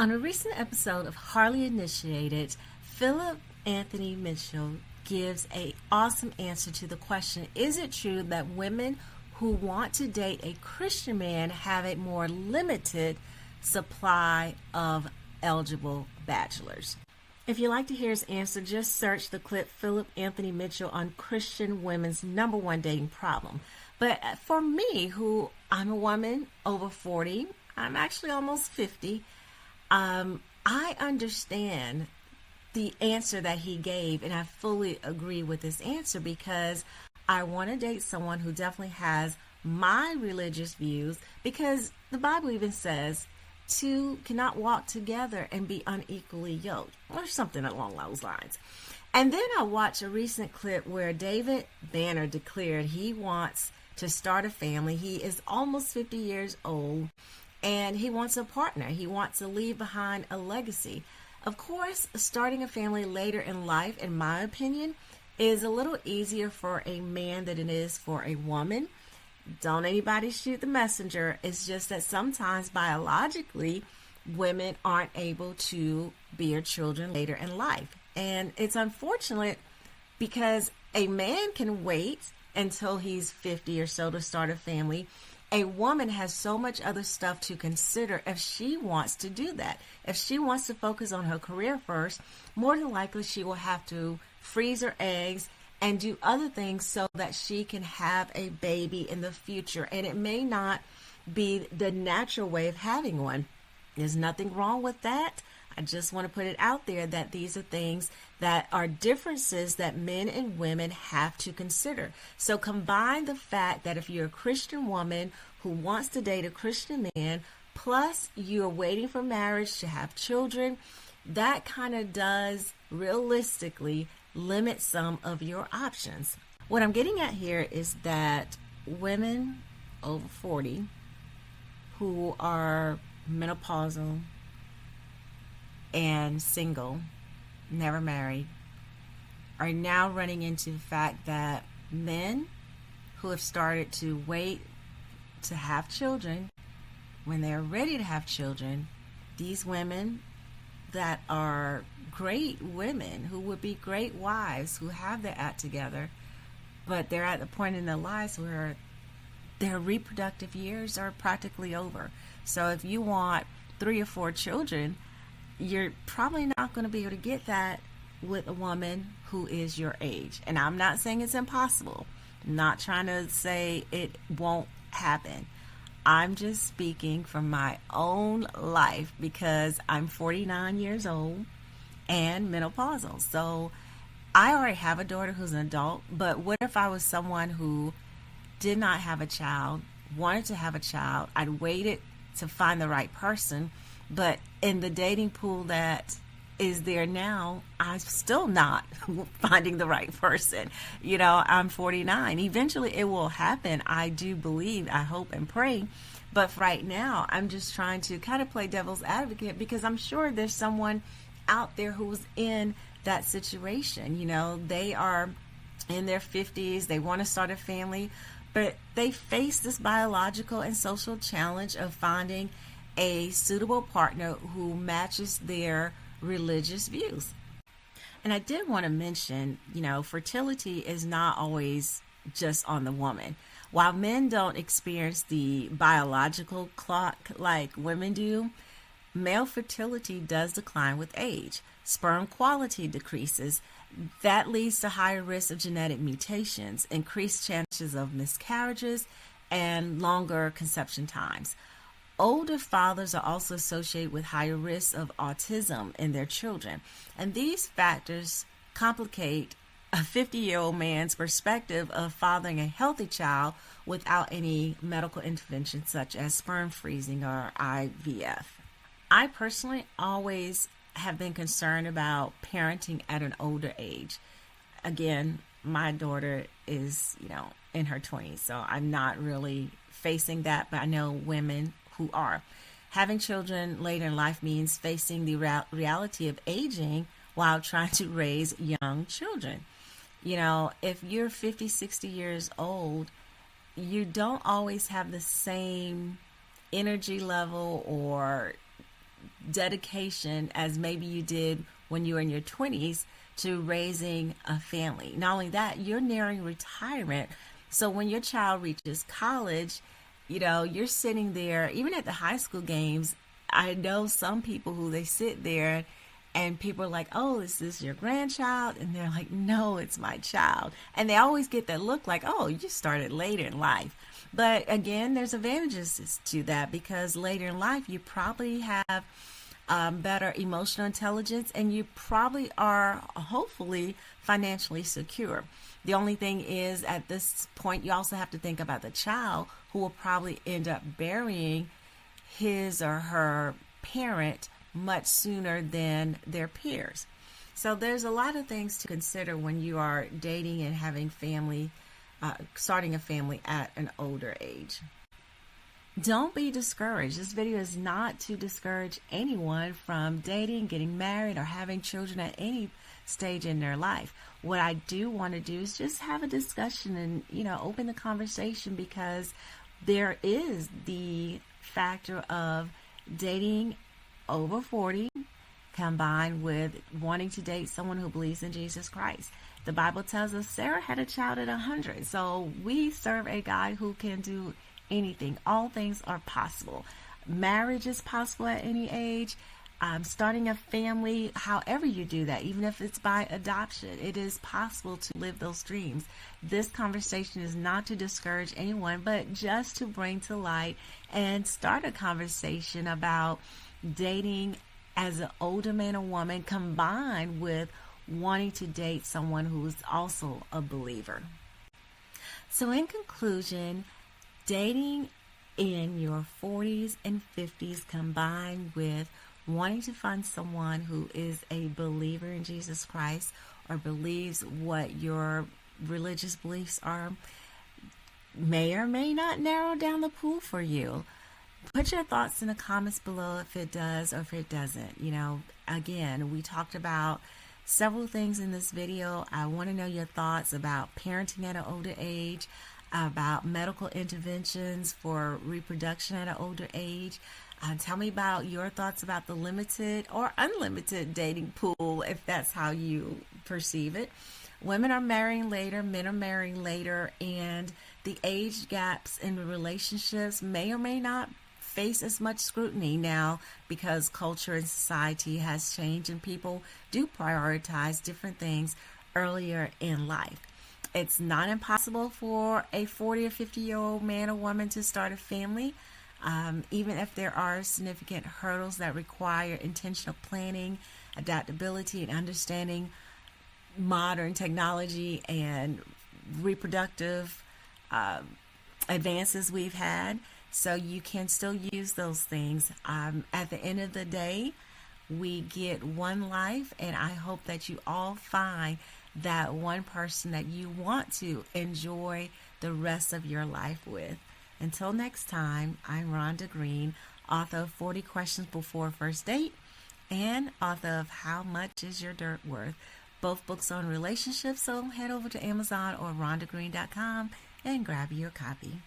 On a recent episode of Hardly Initiated, Philip Anthony Mitchell gives an awesome answer to the question, is it true that women who want to date a Christian man have a more limited supply of eligible bachelors? If you'd like to hear his answer, just search the clip Philip Anthony Mitchell on Christian women's number one dating problem. But for me, who I'm a woman over 40, I'm actually almost 50, I understand the answer that he gave, and I fully agree with this answer because I want to date someone who definitely has my religious views, because the Bible even says two cannot walk together and be unequally yoked, or something along those lines. And then I watched a recent clip where David Banner declared he wants to start a family. He is almost 50 years old. And he wants a partner. He wants to leave behind a legacy. Of course, starting a family later in life, in my opinion, is a little easier for a man than it is for a woman. Don't anybody shoot the messenger. It's just that sometimes biologically, women aren't able to bear children later in life. And it's unfortunate because a man can wait until he's 50 or so to start a family. A woman has so much other stuff to consider if she wants to do that. If she wants to focus on her career first, more than likely she will have to freeze her eggs and do other things so that she can have a baby in the future. And it may not be the natural way of having one. There's nothing wrong with that. I just want to put it out there that these are things that are differences that men and women have to consider. So combine the fact that if you're a Christian woman who wants to date a Christian man, plus you're waiting for marriage to have children, that kind of does realistically limit some of your options. What I'm getting at here is that women over 40 who are menopausal and single, never married, are now running into the fact that men who have started to wait to have children, when they're ready to have children, these women that are great women, who would be great wives, who have their act together, but they're at the point in their lives where their reproductive years are practically over. So if you want 3 or 4 children, you're probably not going to be able to get that with a woman who is your age. And I'm not saying it's impossible. I'm not trying to say it won't happen. I'm just speaking from my own life because I'm 49 years old and menopausal. So I already have a daughter who's an adult, but what if I was someone who did not have a child, wanted to have a child? I'd waited to find the right person, but in the dating pool that is there now, I'm still not finding the right person. You know, I'm 49. Eventually it will happen. I do believe, I hope and pray. But right now, I'm just trying to kind of play devil's advocate because I'm sure there's someone out there who's in that situation. You know, they are in their 50s. They want to start a family, but they face this biological and social challenge of finding a suitable partner who matches their religious views. And I did want to mention, you know, fertility is not always just on the woman. While men don't experience the biological clock like women do, male fertility does decline with age. Sperm quality decreases. That leads to higher risk of genetic mutations, increased chances of miscarriages, and longer conception times. Older fathers are also associated with higher risks of autism in their children. And these factors complicate a 50-year-old man's perspective of fathering a healthy child without any medical intervention such as sperm freezing or IVF. I personally always have been concerned about parenting at an older age. Again, my daughter is, in her 20s, so I'm not really facing that, but I know women who are. Having children later in life means facing the reality of aging while trying to raise young children. If you're 50, 60 years old, you don't always have the same energy level or dedication as maybe you did when you were in your 20s to raising a family. Not only that, you're nearing retirement. So when your child reaches college, you're sitting there, even at the high school games. I know some people who they sit there and people are like, oh, is this your grandchild? And they're like, no, it's my child. And they always get that look like, oh, you just started later in life. But again, there's advantages to that because later in life, you probably have better emotional intelligence and you probably are hopefully financially secure. The only thing is at this point, you also have to think about the child who will probably end up burying his or her parent much sooner than their peers. So there's a lot of things to consider when you are dating and having family, starting a family at an older age. Don't be discouraged. This video is not to discourage anyone from dating, getting married, or having children at any stage in their life. What I do want to do is just have a discussion and, open the conversation because there is the factor of dating over 40 combined with wanting to date someone who believes in Jesus Christ. The Bible tells us Sarah had a child at 100. So we serve a God who can do anything. All things are possible. Marriage is possible at any age. Starting a family, however you do that, even if it's by adoption, it is possible to live those dreams. This conversation is not to discourage anyone, but just to bring to light and start a conversation about dating as an older man or woman combined with wanting to date someone who is also a believer. So in conclusion, dating in your 40s and 50s combined with wanting to find someone who is a believer in Jesus Christ or believes what your religious beliefs are may or may not narrow down the pool for you. Put your thoughts in the comments below if it does or if it doesn't. Again, we talked about several things in this video. I want to know your thoughts about parenting at an older age, about medical interventions for reproduction at an older age. Tell me about your thoughts about the limited or unlimited dating pool, if that's how you perceive it. Women are marrying later, men are marrying later, and the age gaps in relationships may or may not face as much scrutiny now because culture and society has changed and people do prioritize different things earlier in life. It's not impossible for a 40 or 50-year-old man or woman to start a family, even if there are significant hurdles that require intentional planning, adaptability, and understanding modern technology and reproductive advances we've had. So you can still use those things. At the end of the day, we get one life, and I hope that you all find that one person that you want to enjoy the rest of your life with. Until next time, I'm Rhonda Green, author of 40 Questions Before a First Date and author of How Much Is Your Dirt Worth? Both books on relationships, so head over to Amazon or rhondagreen.com and grab your copy.